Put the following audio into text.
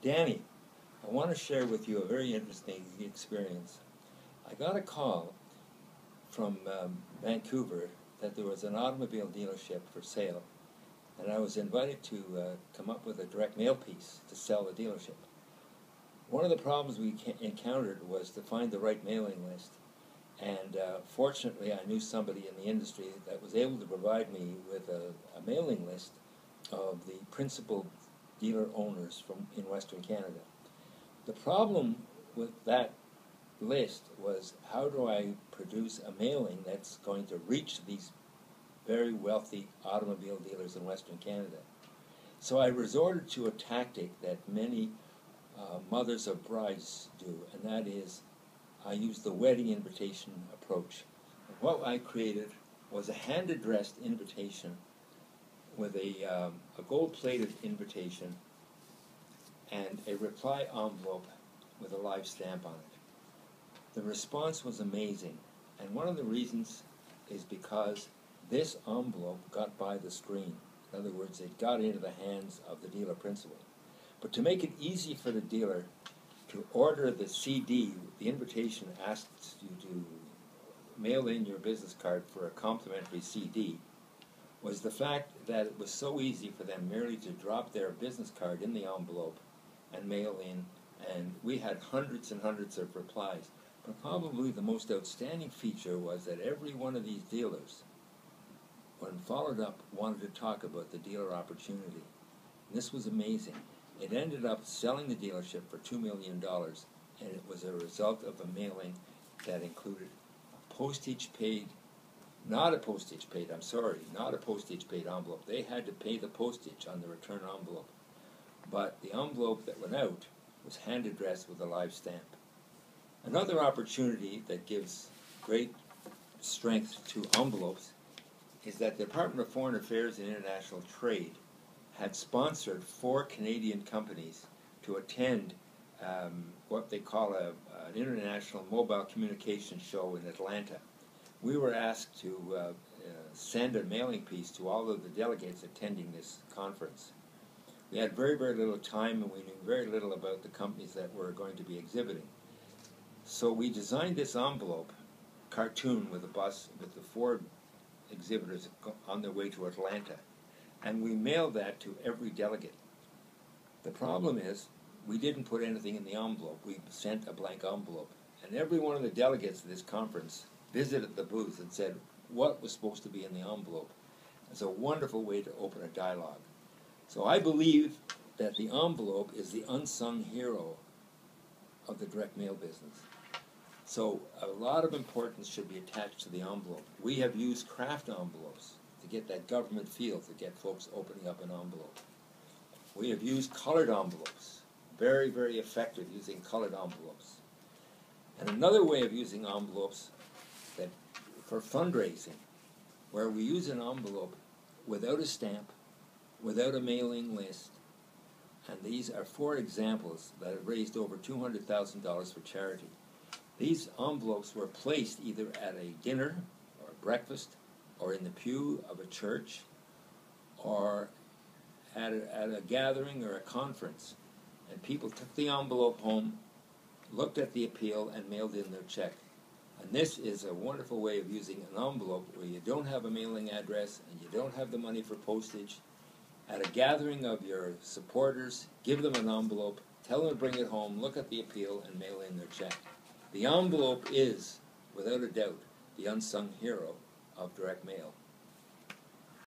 Danny, I want to share with you a very interesting experience. I got a call from Vancouver that there was an automobile dealership for sale, and I was invited to come up with a direct mail piece to sell the dealership. One of the problems we encountered was to find the right mailing list, and fortunately I knew somebody in the industry that was able to provide me with a mailing list of the principal dealer owners in Western Canada. The problem with that list was, how do I produce a mailing that's going to reach these very wealthy automobile dealers in Western Canada? So I resorted to a tactic that many mothers of brides do, and that is I used the wedding invitation approach. And what I created was a hand-addressed invitation with a gold-plated invitation and a reply envelope with a live stamp on it. The response was amazing, and one of the reasons is because this envelope got by the screen. In other words, it got into the hands of the dealer principal. But to make it easy for the dealer to order the CD, the invitation asks you to mail in your business card for a complimentary CD, was the fact that it was so easy for them merely to drop their business card in the envelope and mail in, and we had hundreds and hundreds of replies. But probably the most outstanding feature was that every one of these dealers, when followed up, wanted to talk about the dealer opportunity. And this was amazing. It ended up selling the dealership for $2 million, and it was a result of a mailing that included a postage paid, not a postage paid envelope. They had to pay the postage on the return envelope. But the envelope that went out was hand addressed with a live stamp. Another opportunity that gives great strength to envelopes is that the Department of Foreign Affairs and International Trade had sponsored 4 Canadian companies to attend what they call an international mobile communication show in Atlanta. We were asked to send a mailing piece to all of the delegates attending this conference. We had very, very little time, and we knew very little about the companies that were going to be exhibiting. So we designed this envelope cartoon with a bus with the 4 exhibitors on their way to Atlanta, and we mailed that to every delegate. The problem is, we didn't put anything in the envelope. We sent a blank envelope, and every one of the delegates to this conference visited the booth and said what was supposed to be in the envelope. It's a wonderful way to open a dialogue. So I believe that the envelope is the unsung hero of the direct mail business. So a lot of importance should be attached to the envelope. We have used craft envelopes to get that government feel, to get folks opening up an envelope. We have used colored envelopes, very, very effective using colored envelopes. And another way of using envelopes that for fundraising, where we use an envelope without a stamp, without a mailing list, and these are 4 examples that have raised over $200,000 for charity. These envelopes were placed either at a dinner or a breakfast or in the pew of a church or at a gathering or a conference, and people took the envelope home, looked at the appeal, and mailed in their check. And this is a wonderful way of using an envelope where you don't have a mailing address and you don't have the money for postage. At a gathering of your supporters, give them an envelope, tell them to bring it home, look at the appeal, and mail in their check. The envelope is, without a doubt, the unsung hero of direct mail.